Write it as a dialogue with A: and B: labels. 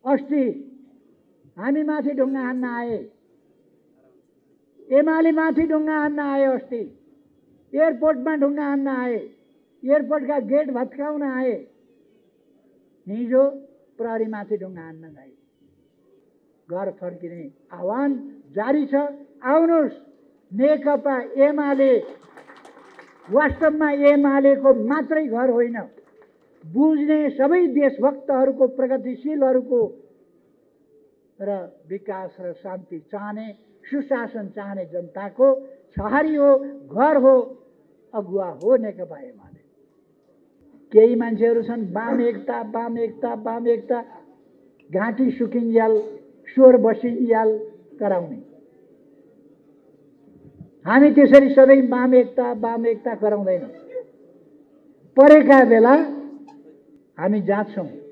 A: अस्ति हामी माथि ढुङ्गा हान्न आए, एमाले माथि ढुङ्गा हान्न आए, अस्ति एयरपोर्टमा ढुङ्गा हान्न आए, एयरपोर्टका गेट भत्काउन आए, हिजो प्रहरीमाथि ढुङ्गा हान्न गए। घर फर्किने आह्वान जारी छ। आउनुहोस्, नेकपा एमाले वास्तवमा एमालेको मात्रै घर होइन, बुझ्ने सबै देशभक्तहरूको, प्रगतिशीलहरूको र विकास र शान्ति चाहने, सुशासन चाहने जनताको छहारी हो, घर हो, अगुवा हो नेकपा एमाले। केही मान्छेहरू छन् वाम एकता, वाम एकता, वाम एकता, घाँटी सुकिन्जाल, स्वर बसिन्जाल कराउने। हामी त्यसरी सधैँ वाम एकता गराउँदैनौँ। परेका बेला हामी जाँच्छौँ।